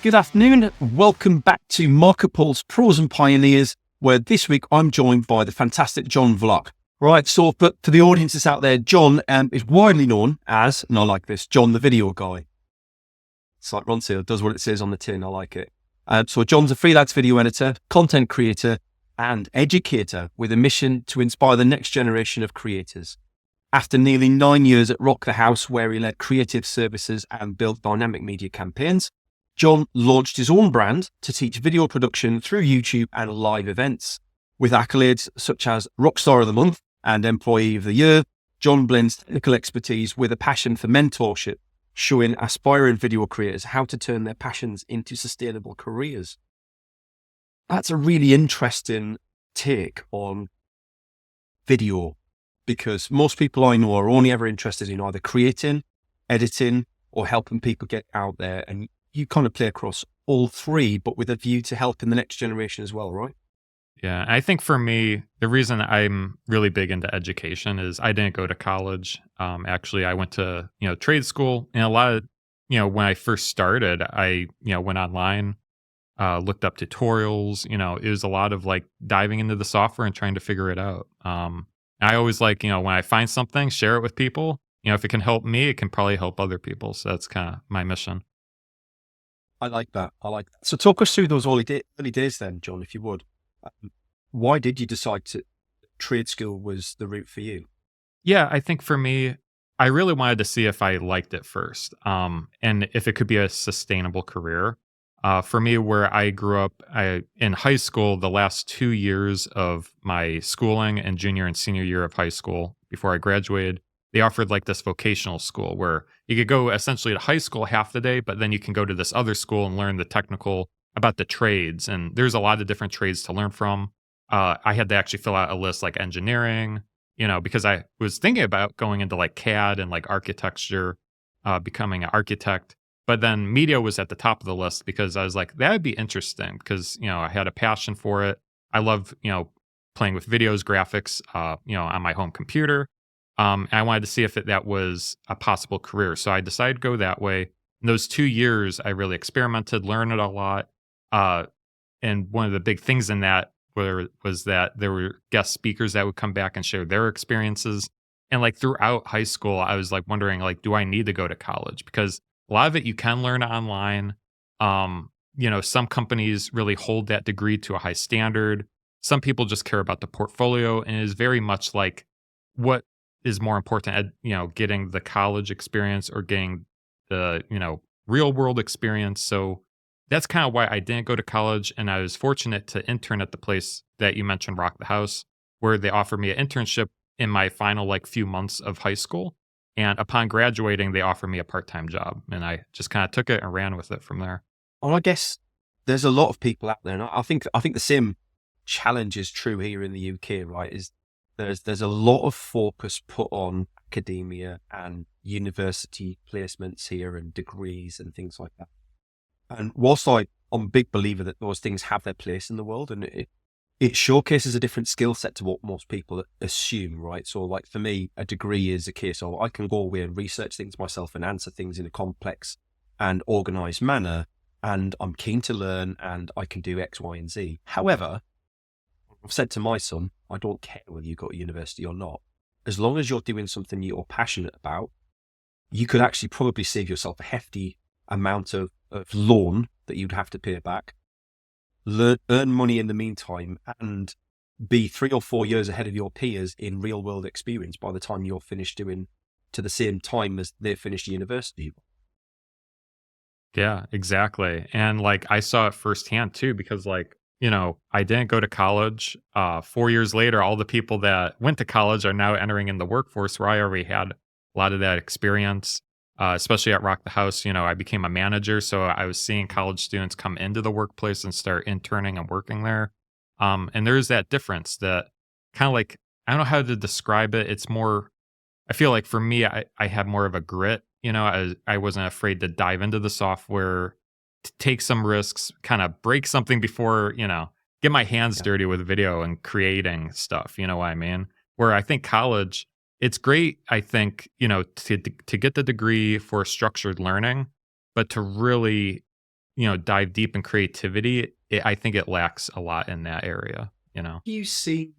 Good afternoon. Welcome back to MarketPulse Pros and Pioneers, where this week I'm joined by the fantastic John Vlach. Right, so but for the audience that's out there, John is widely known as, and I like this, John the Video Guy. It's like Ron Seal does what it says on the tin. I like it. So John's a freelance video editor, content creator, and educator with a mission to inspire the next generation of creators. After nearly 9 years at Rock the House, where he led creative services and built dynamic media campaigns, John launched his own brand to teach video production through YouTube and live events. With accolades such as Rockstar of the Month and Employee of the Year, John blends technical expertise with a passion for mentorship, showing aspiring video creators how to turn their passions into sustainable careers. That's a really interesting take on video, because most people I know are only ever interested in either creating, editing, or helping people get out there. And you kind of play across all three, but with a view to helping the next generation as well, right? Yeah, I think for me, the reason I'm really big into education is I didn't go to college. Actually, I went to trade school, and a lot of when I first started, I went online, looked up tutorials. It was a lot of like diving into the software and trying to figure it out. I always like when I find something, share it with people. If it can help me, it can probably help other people. So that's kind of my mission. I like that. So talk us through those early days then, John, if you would. Why did you decide to trade school was the route for you? Yeah, I think for me, I really wanted to see if I liked it first, and if it could be a sustainable career. For me, where I grew up, in high school, the last 2 years of my schooling and junior and senior year of high school before I graduated, they offered like this vocational school where you could go essentially to high school half the day, but then you can go to this other school and learn the technical about the trades. And there's a lot of different trades to learn from. I had to actually fill out a list like engineering, because I was thinking about going into like CAD and like architecture, becoming an architect. But then media was at the top of the list because I was like, that would be interesting because, I had a passion for it. I love, playing with videos, graphics, on my home computer. And I wanted to see if that was a possible career. So I decided to go that way. In those 2 years, I really experimented, learned it a lot. And one of the big things in that was that there were guest speakers that would come back and share their experiences. And like throughout high school, I was like wondering, like, do I need to go to college? Because a lot of it you can learn online. Some companies really hold that degree to a high standard. Some people just care about the portfolio, and it is very much like what is more important at getting the college experience or getting the real world experience. So that's kind of why I didn't go to college, and I was fortunate to intern at the place that you mentioned, Rock the House, where they offered me an internship in my final like few months of high school. And upon graduating, they offered me a part-time job, and I just kind of took it and ran with it from there. Well, I guess there's a lot of people out there, and I think the same challenge is true here in the UK, right? Is there's a lot of focus put on academia and university placements here and degrees and things like that. And whilst I'm a big believer that those things have their place in the world, and it showcases a different skill set to what most people assume, right? So like for me, a degree is a case of I can go away and research things myself and answer things in a complex and organized manner. And I'm keen to learn and I can do X, Y, and Z. However, I've said to my son, I don't care whether you go to university or not. As long as you're doing something you're passionate about, you could actually probably save yourself a hefty amount of loan that you'd have to pay back, earn money in the meantime, and be 3 or 4 years ahead of your peers in real world experience by the time you're finished doing to the same time as they finished university. Yeah, exactly. And like I saw it firsthand too, because like, I didn't go to college. 4 years later, all the people that went to college are now entering in the workforce where I already had a lot of that experience. Especially at Rock the House, I became a manager. So I was seeing college students come into the workplace and start interning and working there. And there's that difference that kind of like, I don't know how to describe it. It's more, I feel like for me, I had more of a grit. I wasn't afraid to dive into the software, to take some risks, kind of break something before, get my hands dirty with video and creating stuff. You know what I mean? Where I think college, it's great, I think, to get the degree for structured learning, but to really dive deep in creativity, I think it lacks a lot in that area. Do you see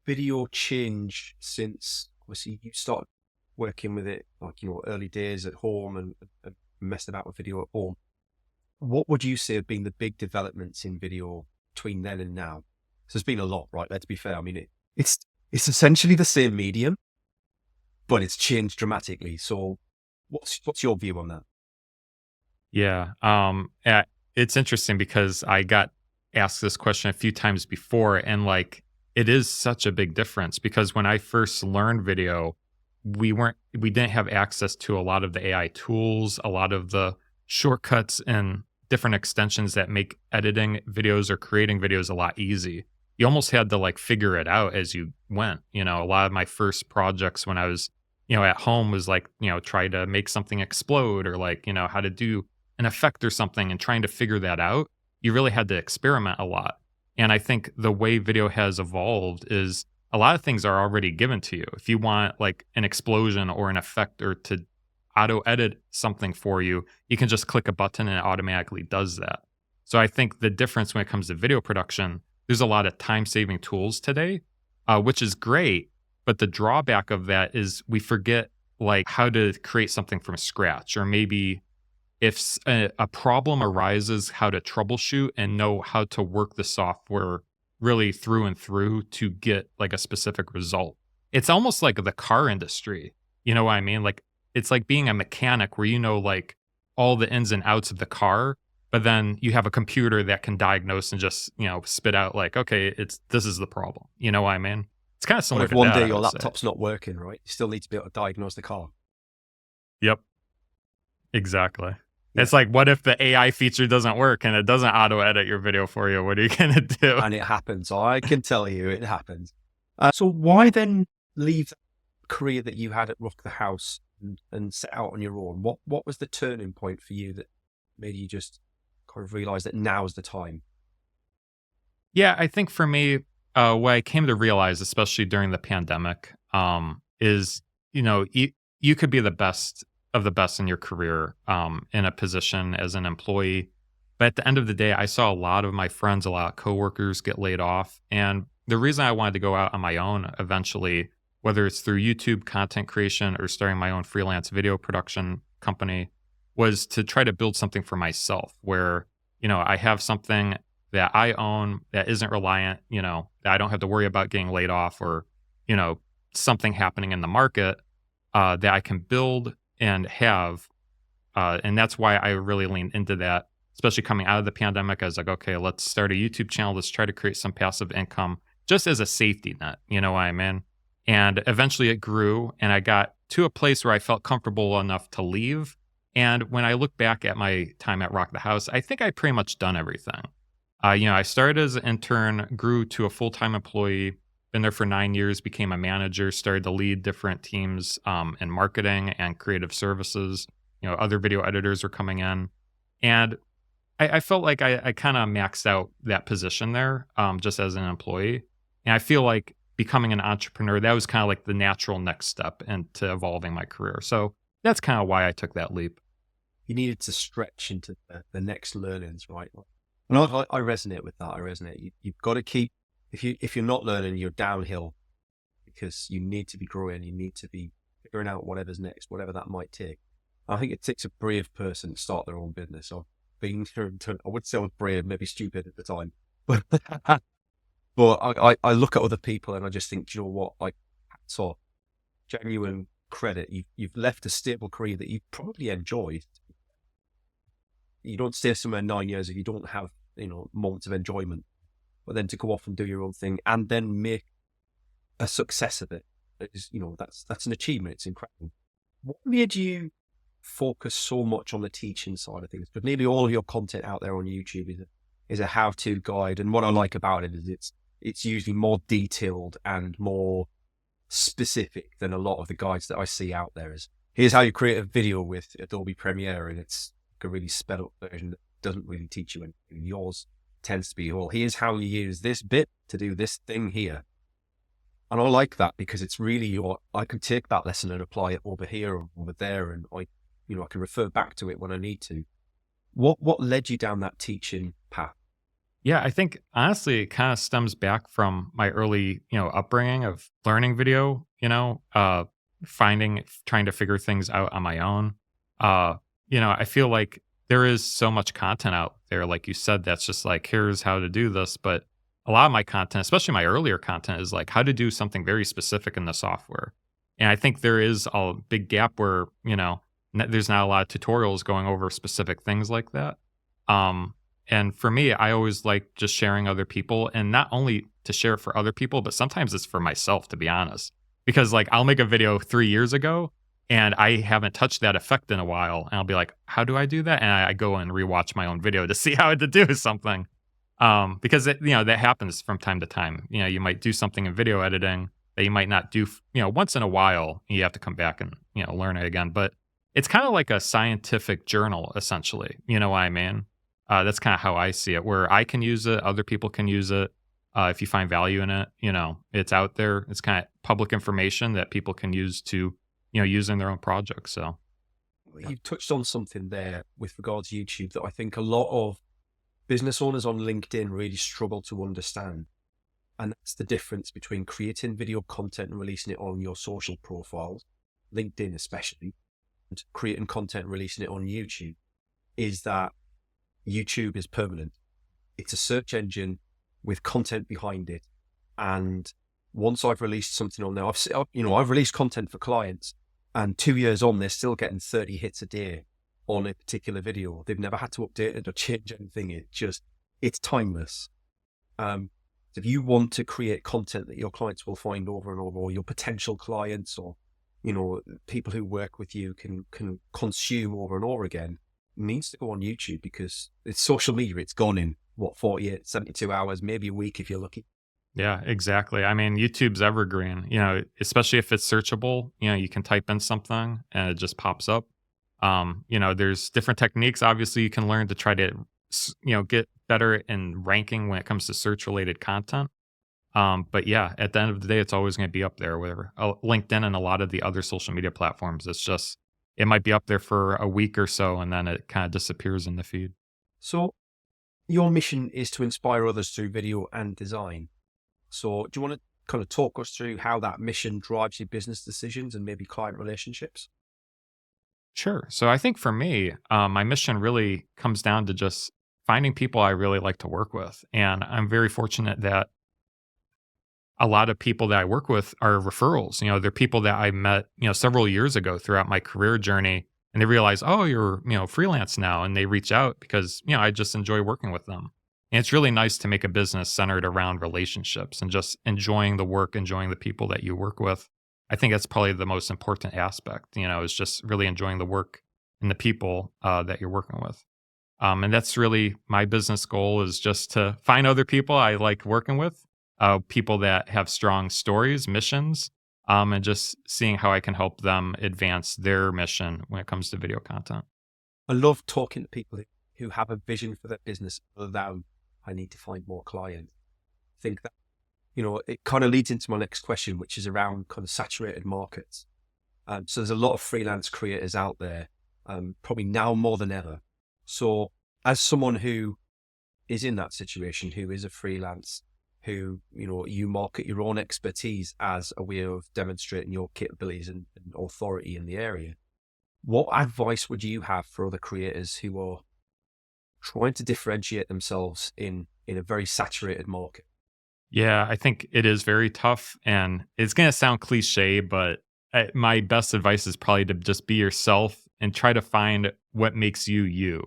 video change since obviously you started working with it, like, early days at home and messed about with video at home? What would you say have been the big developments in video between then and now? So there's been a lot, right? Let's be fair. I mean, it's essentially the same medium, but it's changed dramatically. So what's your view on that? Yeah. It's interesting because I got asked this question a few times before, and like it is such a big difference because when I first learned video, we didn't have access to a lot of the AI tools, a lot of the shortcuts and different extensions that make editing videos or creating videos a lot easy. You almost had to like figure it out as you went. A lot of my first projects when I was, at home was like, try to make something explode or like, how to do an effect or something and trying to figure that out. You really had to experiment a lot. And I think the way video has evolved is a lot of things are already given to you. If you want like an explosion or an effect or to auto edit something for you, you can just click a button and it automatically does that. So I think the difference when it comes to video production, there's a lot of time saving tools today, which is great. But the drawback of that is we forget like how to create something from scratch, or maybe if a problem arises, how to troubleshoot and know how to work the software really through and through to get like a specific result. It's almost like the car industry. You know what I mean? Like it's like being a mechanic where like all the ins and outs of the car, but then you have a computer that can diagnose and just, spit out like, okay, this is the problem. You know what I mean? It's kind of What similar if to one that, day I your would say. laptop's not working, right? You still need to be able to diagnose the car. Yep, exactly. Yeah. It's like, what if the AI feature doesn't work and it doesn't auto edit your video for you? What are you going to do? And it happens. I can tell you it happens. So why then leave the career that you had at Rock the House and set out on your own? What was the turning point for you that made you just kind of realize that now's the time? Yeah, I think for me, what I came to realize, especially during the pandemic, is you could be the best of the best in your career in a position as an employee, but at the end of the day, I saw a lot of my friends, a lot of coworkers get laid off, and the reason I wanted to go out on my own eventually, whether it's through YouTube content creation or starting my own freelance video production company, was to try to build something for myself where I have something that I own that isn't reliant, that I don't have to worry about getting laid off or, you know, something happening in the market that I can build and have. And that's why I really leaned into that, especially coming out of the pandemic. I was like, okay, let's start a YouTube channel. Let's try to create some passive income just as a safety net. You know what I mean? And eventually it grew and I got to a place where I felt comfortable enough to leave. And when I look back at my time at Rock the House, I think I pretty much done everything. I started as an intern, grew to a full-time employee, been there for 9 years, became a manager, started to lead different teams in marketing and creative services. Other video editors were coming in. And I felt like I kind of maxed out that position there just as an employee. And I feel like becoming an entrepreneur, that was kind of like the natural next step into evolving my career. So that's kind of why I took that leap. You needed to stretch into the next learnings, right? And I resonate with that. I resonate. You've got to keep, if you're not learning, you're downhill because you need to be growing. You need to be figuring out whatever's next, whatever that might take. I think it takes a brave person to start their own business. I've been, I would say I was brave, maybe stupid at the time, but I look at other people and I just think, do you know what? Like, so genuine credit. You've left a stable career that you probably enjoyed. You don't stay somewhere 9 years if you don't have, moments of enjoyment. But then to go off and do your own thing and then make a success of it is, that's an achievement. It's incredible. What made you focus so much on the teaching side of things? Because nearly all of your content out there on YouTube is a how-to guide. And what I like about it is it's usually more detailed and more specific than a lot of the guides that I see out there. Is here's how you create a video with Adobe Premiere, and it's a really sped up version that doesn't really teach you anything. Yours tends to be, well, here's how you use this bit to do this thing here. And I like that because it's really I can take that lesson and apply it over here or over there. And I can refer back to it when I need to. What led you down that teaching path? Yeah, I think honestly, it kind of stems back from my early, upbringing of learning video, trying to figure things out on my own. Uh, I feel like there is so much content out there, like you said, that's just like, here's how to do this. But a lot of my content, especially my earlier content, is like how to do something very specific in the software. And I think there is a big gap where, there's not a lot of tutorials going over specific things like that. Um, and for me, I always like just sharing other people, and not only to share it for other people, but sometimes it's for myself, to be honest. Because like I'll make a video 3 years ago and I haven't touched that effect in a while. And I'll be like, how do I do that? And I go and rewatch my own video to see how to do something. Because that happens from time to time. You might do something in video editing that you might not do, once in a while. You have to come back and, learn it again. But it's kind of like a scientific journal, essentially. You know what I mean? That's kind of how I see it, where I can use it, other people can use it. If you find value in it, it's out there. It's kind of public information that people can use to, use in their own projects. So You touched on something there with regards to YouTube that I think a lot of business owners on LinkedIn really struggle to understand. And that's the difference between creating video content and releasing it on your social profiles, LinkedIn especially, and creating content and releasing it on YouTube, is that YouTube is permanent. It's a search engine with content behind it. And once I've released something on there, I've released content for clients, and 2 years on, they're still getting 30 hits a day on a particular video. They've never had to update it or change anything. It's timeless. If you want to create content that your clients will find over and over, or your potential clients, or, people who work with you can consume over and over again, it needs to go on YouTube, because it's social media. It's gone in 48, 72 hours, maybe a week if you're lucky. yeah, exactly. I mean, YouTube's evergreen, especially if it's searchable, you can type in something and it just pops up. There's different techniques, obviously, you can learn to try to, get better in ranking when it comes to search related content. But yeah, at the end of the day, it's always going to be up there with LinkedIn and a lot of the other social media platforms. It might be up there for a week or so, and then it kind of disappears in the feed. So your mission is to inspire others through video and design. So do you want to kind of talk us through how that mission drives your business decisions and maybe client relationships? Sure. So I think for me, my mission really comes down to just finding people I really like to work with. And I'm very fortunate that a lot of people that I work with are referrals. They're people that I met, several years ago throughout my career journey. And they realize, oh, you're, freelance now. And they reach out because, I just enjoy working with them. And it's really nice to make a business centered around relationships and just enjoying the work, enjoying the people that you work with. I think that's probably the most important aspect, is just really enjoying the work and the people that you're working with. And that's really my business goal, is just to find other people I like working with, people that have strong stories, missions, and just seeing how I can help them advance their mission when it comes to video content. I love talking to people who have a vision for their business other than, I need to find more clients. I think that, it kind of leads into my next question, which is around kind of saturated markets. So there's a lot of freelance creators out there, probably now more than ever. So as someone who is in that situation, who is a freelance, who, you market your own expertise as a way of demonstrating your capabilities and authority in the area, what advice would you have for other creators who are trying to differentiate themselves in a very saturated market? Yeah, I think it is very tough, and it's going to sound cliche, but my best advice is probably to just be yourself and try to find what makes you,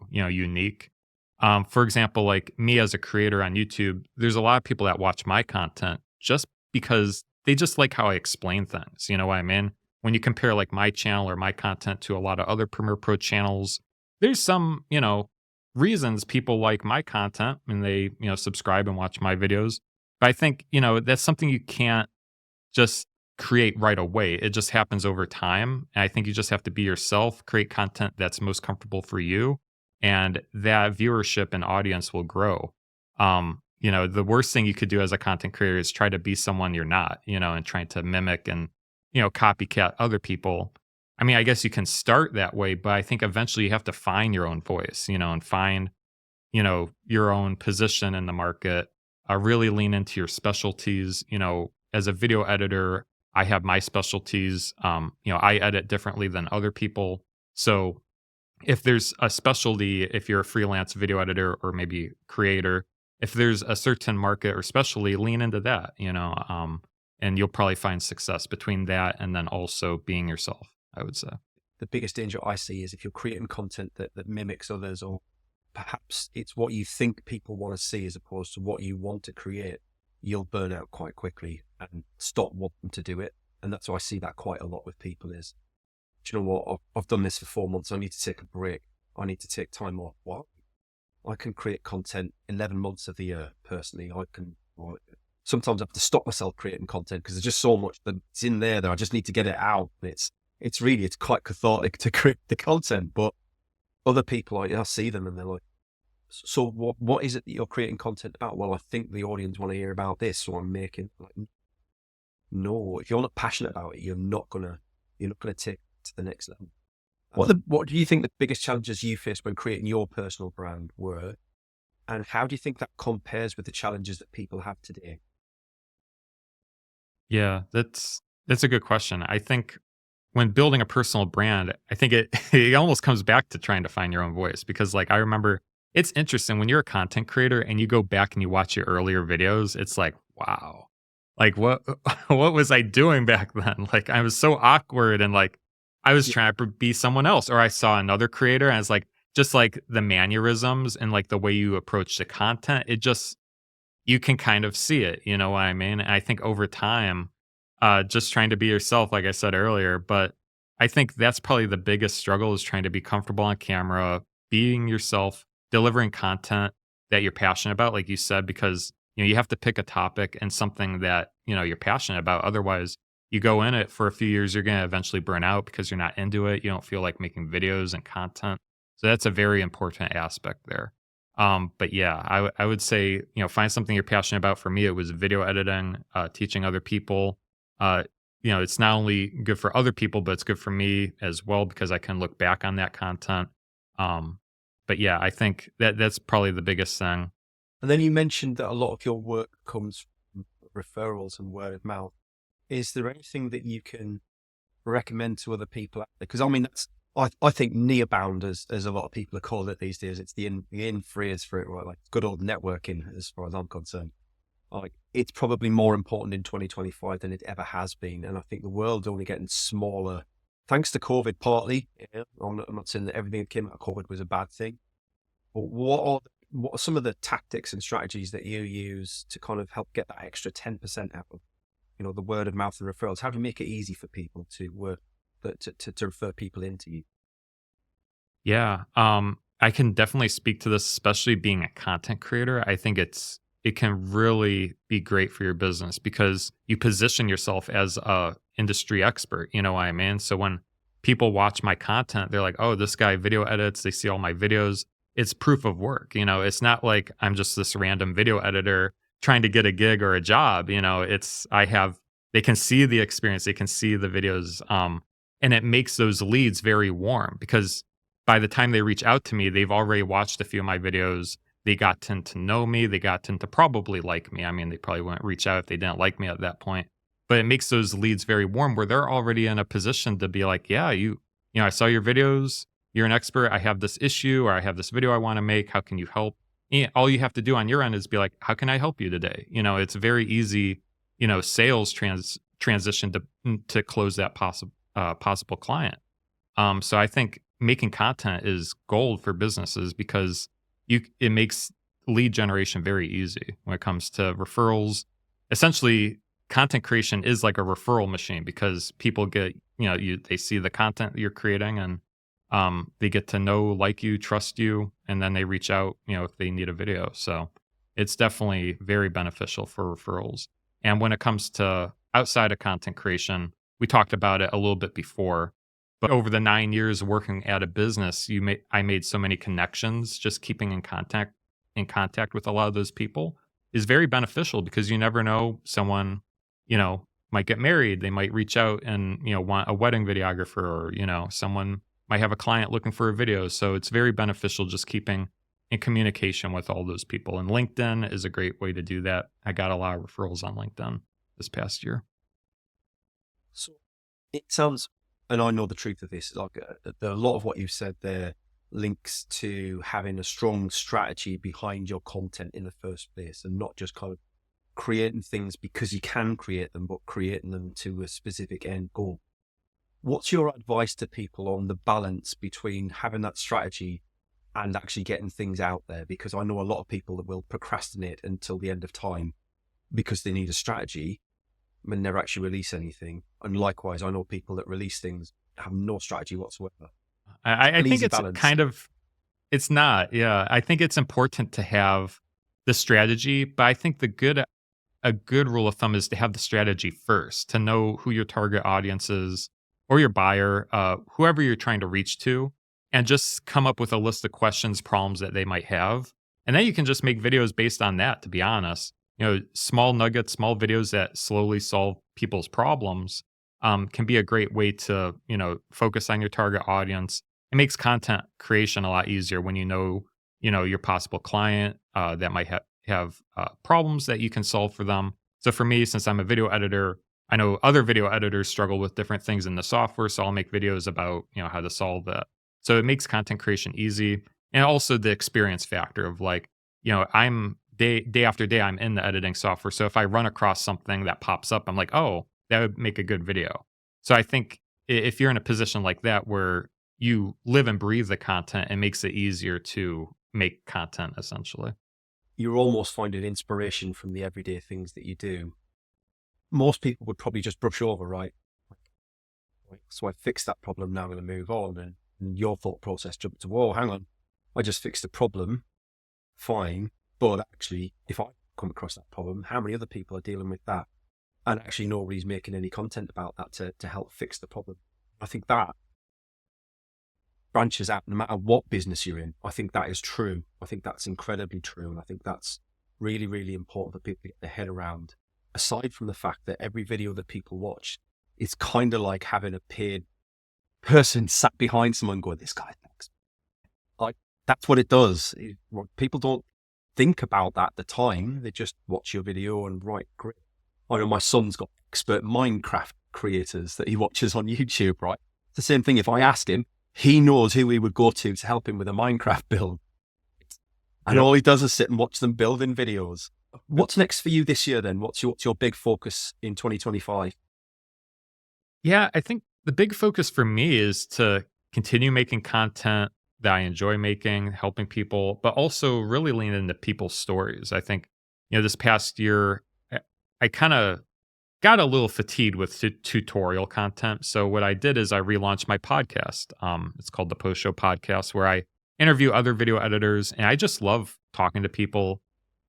unique. For example, like me as a creator on YouTube, there's a lot of people that watch my content just because they just like how I explain things. You know what I mean? When you compare like my channel or my content to a lot of other Premiere Pro channels, there's some, reasons people like my content and they, subscribe and watch my videos. But I think, that's something you can't just create right away. It just happens over time. And I think you just have to be yourself, create content that's most comfortable for you, and that viewership and audience will grow. The worst thing you could do as a content creator is try to be someone you're not, and trying to mimic and, copycat other people. I mean, I guess you can start that way, but I think eventually you have to find your own voice, and find, your own position in the market. Really lean into your specialties. As a video editor, I have my specialties. I edit differently than other people. So if there's a specialty, if you're a freelance video editor or maybe creator, if there's a certain market or specialty, lean into that, and you'll probably find success between that and then also being yourself, I would say. The biggest danger I see is if you're creating content that mimics others, or perhaps it's what you think people want to see as opposed to what you want to create, you'll burn out quite quickly and stop wanting to do it. And that's why I see that quite a lot with people is, do you know what? I've done this for 4 months. I need to take a break. I need to take time off. What? I can create content 11 months of the year. Personally, sometimes I have to stop myself creating content because there's just so much that's in there that I just need to get it out. It's quite cathartic to create the content, but other people, I see them and they're like, so what is it that you're creating content about? Well, I think the audience want to hear about this, so I'm making. Like, no, if you're not passionate about it, you're not gonna take it to the next level. What do you think the biggest challenges you faced when creating your personal brand were, and how do you think that compares with the challenges that people have today? Yeah, that's a good question. I think when building a personal brand, I think it it almost comes back to trying to find your own voice, because like I remember it's interesting when you're a content creator and you go back and you watch your earlier videos, it's like, wow. Like what what was I doing back then? Like I was so awkward, and like I was Yeah. trying to be someone else, or I saw another creator and I was like, just like the mannerisms and like the way you approach the content, it just, you can kind of see it, you know what I mean? And I think over time, just trying to be yourself, like I said earlier, but I think that's probably the biggest struggle, is trying to be comfortable on camera, being yourself, delivering content that you're passionate about, like you said, because you have to pick a topic and something that you're passionate about. Otherwise, you go in it for a few years, you're going to eventually burn out because you're not into it. You don't feel like making videos and content. So that's a very important aspect there. But yeah, I would say, find something you're passionate about. For me, it was video editing, teaching other people. Uh, it's not only good for other people, but it's good for me as well because I can look back on that content. Um, but yeah, I think that's probably the biggest thing. And then you mentioned that a lot of your work comes from referrals and word of mouth. Is there anything that you can recommend to other people out there? Because I mean, I think near bound, as a lot of people are calling it these days. It's the in phrase for it, right? Like good old networking, as far as I'm concerned. Like it's probably more important in 2025 than it ever has been, and I think the world's only getting smaller thanks to COVID. Partly, I'm not saying that everything that came out of COVID was a bad thing, but what are some of the tactics and strategies that you use to kind of help get that extra 10% out of the word of mouth and referrals? How do you make it easy for people to refer people into you? Yeah. I can definitely speak to this, especially being a content creator. I think it can really be great for your business because you position yourself as a industry expert. You know what I mean? So when people watch my content, they're like, "Oh, this guy video edits." They see all my videos. It's proof of work. It's not like I'm just this random video editor trying to get a gig or a job. They can see the experience, they can see the videos, and it makes those leads very warm because by the time they reach out to me, they've already watched a few of my videos. They got to know me. They got to probably like me. I mean, they probably wouldn't reach out if they didn't like me at that point. But it makes those leads very warm where they're already in a position to be like, yeah, I saw your videos. You're an expert. I have this issue or I have this video I want to make. How can you help? And all you have to do on your end is be like, how can I help you today? It's very easy, sales transition to close that possible client. So I think making content is gold for businesses because it makes lead generation very easy when it comes to referrals. Essentially, content creation is like a referral machine because people get, they see the content that you're creating and they get to know, like you, trust you, and then they reach out, if they need a video. So it's definitely very beneficial for referrals. And when it comes to outside of content creation, we talked about it a little bit before, but over the 9 years working at a business, I made so many connections. Just keeping in contact with a lot of those people is very beneficial because you never know someone, might get married. They might reach out and, want a wedding videographer, or, someone might have a client looking for a video. So it's very beneficial just keeping in communication with all those people. And LinkedIn is a great way to do that. I got a lot of referrals on LinkedIn this past year. So it sounds, and I know the truth of this, like a lot of what you said there links to having a strong strategy behind your content in the first place, and not just kind of creating things because you can create them, but creating them to a specific end goal. What's your advice to people on the balance between having that strategy and actually getting things out there? Because I know a lot of people that will procrastinate until the end of time because they need a strategy and never actually release anything. And likewise, I know people that release things, have no strategy whatsoever. I think it's balance. it's not. Yeah. I think it's important to have the strategy, but I think a good rule of thumb is to have the strategy first, to know who your target audience is or your buyer, whoever you're trying to reach to, and just come up with a list of questions, problems that they might have. And then you can just make videos based on that, to be honest. Small nuggets, small videos that slowly solve people's problems can be a great way to, focus on your target audience. It makes content creation a lot easier when your possible client that might have problems that you can solve for them. So for me, since I'm a video editor, I know other video editors struggle with different things in the software, so I'll make videos about, how to solve that. So it makes content creation easy. And also the experience factor of like, I'm day after day, I'm in the editing software. So if I run across something that pops up, I'm like, oh, that would make a good video. So I think if you're in a position like that where you live and breathe the content, it makes it easier to make content essentially. You're almost finding inspiration from the everyday things that you do. Most people would probably just brush over, right? So I fixed that problem, now I'm going to move on. And your thought process jumped to, whoa, hang on, I just fixed the problem, fine. But actually, if I come across that problem, how many other people are dealing with that? And actually nobody's making any content about that to help fix the problem. I think that branches out no matter what business you're in. I think that is true. I think that's incredibly true. And I think that's really, really important for people to get their head around. Aside from the fact that every video that people watch, it's kind of like having a paid person sat behind someone going, this guy thinks. Like, that's what it does. People don't think about that at the time. They just watch your video and right, great. I know my son's got expert Minecraft creators that he watches on YouTube, right? It's the same thing. If I asked him, he knows who he would go to help him with a Minecraft build. And all he does is sit and watch them building videos. What's next for you this year then? What's your big focus in 2025? Yeah, I think the big focus for me is to continue making content that I enjoy making, helping people, but also really lean into people's stories. I think, this past year, I kind of got a little fatigued with tutorial content. So what I did is I relaunched my podcast. It's called the Post Show Podcast, where I interview other video editors, and I just love talking to people,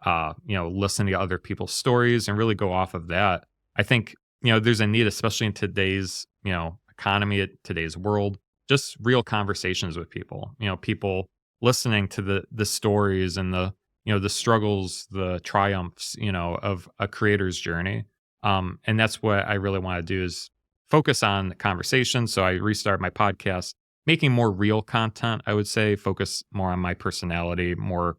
listening to other people's stories and really go off of that. I think, there's a need, especially in today's, economy, today's world, just real conversations with people, people listening to the stories and the struggles, the triumphs, of a creator's journey. And that's what I really want to do is focus on the conversation. So I restart my podcast, making more real content, I would say, focus more on my personality, more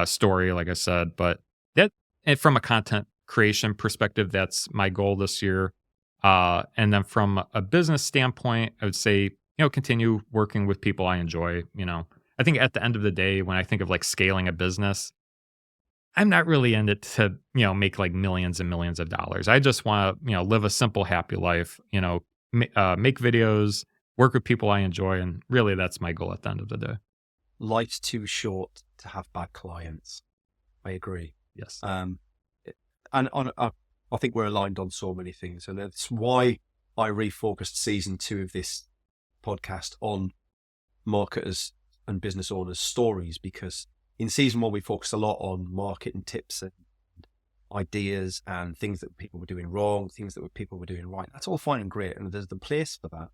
story, like I said. But that, and from a content creation perspective, that's my goal this year. And then from a business standpoint, I would say, continue working with people I enjoy. I think at the end of the day, when I think of like scaling a business, I'm not really in it to, make like millions and millions of dollars. I just want to, live a simple, happy life, make videos, work with people I enjoy. And really, that's my goal at the end of the day. Life's too short to have bad clients. I agree. Yes. I think we're aligned on so many things. And that's why I refocused season 2 of this podcast on marketers and business owners' stories, because in season 1, we focused a lot on marketing tips and ideas and things that people were doing wrong, things that people were doing right. That's all fine and great, and there's the place for that.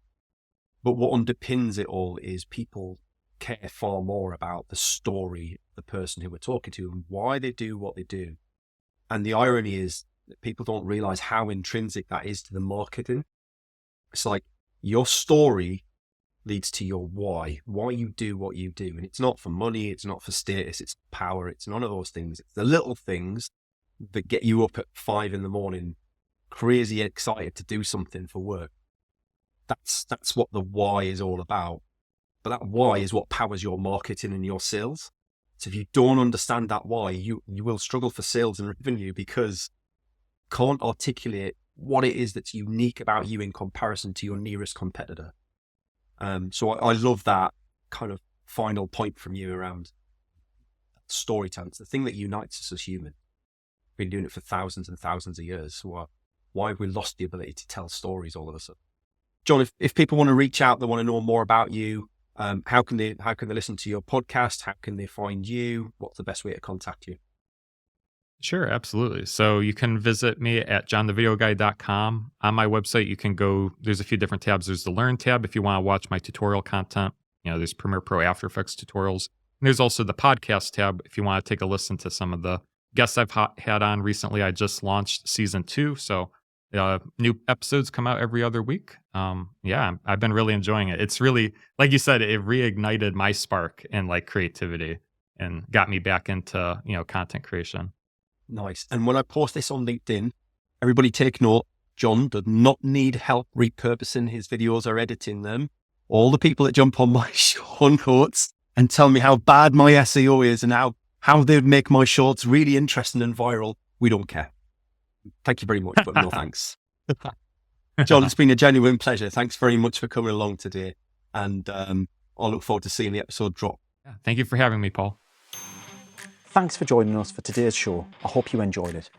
But what underpins it all is people care far more about the story of the person who we're talking to and why they do what they do. And the irony is People don't realize how intrinsic that is to the marketing. It's like your story leads to your why you do what you do. And it's not for money, it's not for status, it's power, it's none of those things. It's the little things that get you up at 5 a.m, crazy excited to do something for work. That's what the why is all about. But that why is what powers your marketing and your sales. So if you don't understand that why, you will struggle for sales and revenue, because you can't articulate what it is that's unique about you in comparison to your nearest competitor. So I love that kind of final point from you around storytelling. It's the thing that unites us as humans. We've been doing it for thousands and thousands of years. So why have we lost the ability to tell stories all of a sudden? John, if people want to reach out, they want to know more about you, how can they listen to your podcast? How can they find you? What's the best way to contact you? Sure, absolutely. So you can visit me at johnthevideoguy.com. On my website, you can go, there's a few different tabs. There's the Learn tab if you want to watch my tutorial content. There's Premiere Pro, After Effects tutorials. And there's also the podcast tab if you want to take a listen to some of the guests I've had on recently. I just launched season 2, so new episodes come out every other week. I've been really enjoying it. It's really, like you said, it reignited my spark and like creativity and got me back into, content creation. Nice. And when I post this on LinkedIn, everybody take note, John does not need help repurposing his videos or editing them. All the people that jump on my show notes and tell me how bad my SEO is and how they would make my shorts really interesting and viral, we don't care. Thank you very much, but no thanks. John, it's been a genuine pleasure. Thanks very much for coming along today. And I look forward to seeing the episode drop. Thank you for having me, Paul. Thanks for joining us for today's show. I hope you enjoyed it.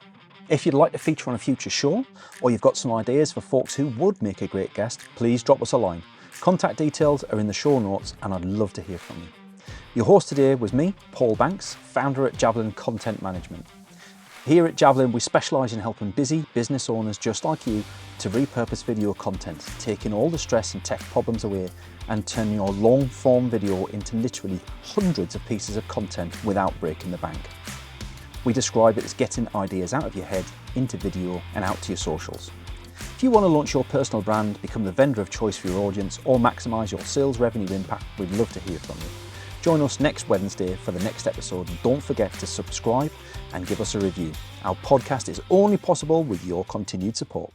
If you'd like to feature on a future show, or you've got some ideas for folks who would make a great guest, please drop us a line. Contact details are in the show notes, and I'd love to hear from you. Your host today was me, Paul Banks, founder at Javelin Content Management. Here at Javelin, we specialise in helping busy business owners just like you to repurpose video content, taking all the stress and tech problems away and turning your long-form video into literally hundreds of pieces of content without breaking the bank. We describe it as getting ideas out of your head into video and out to your socials. If you want to launch your personal brand, become the vendor of choice for your audience, or maximise your sales revenue impact, we'd love to hear from you. Join us next Wednesday for the next episode, and don't forget to subscribe and give us a review. Our podcast is only possible with your continued support.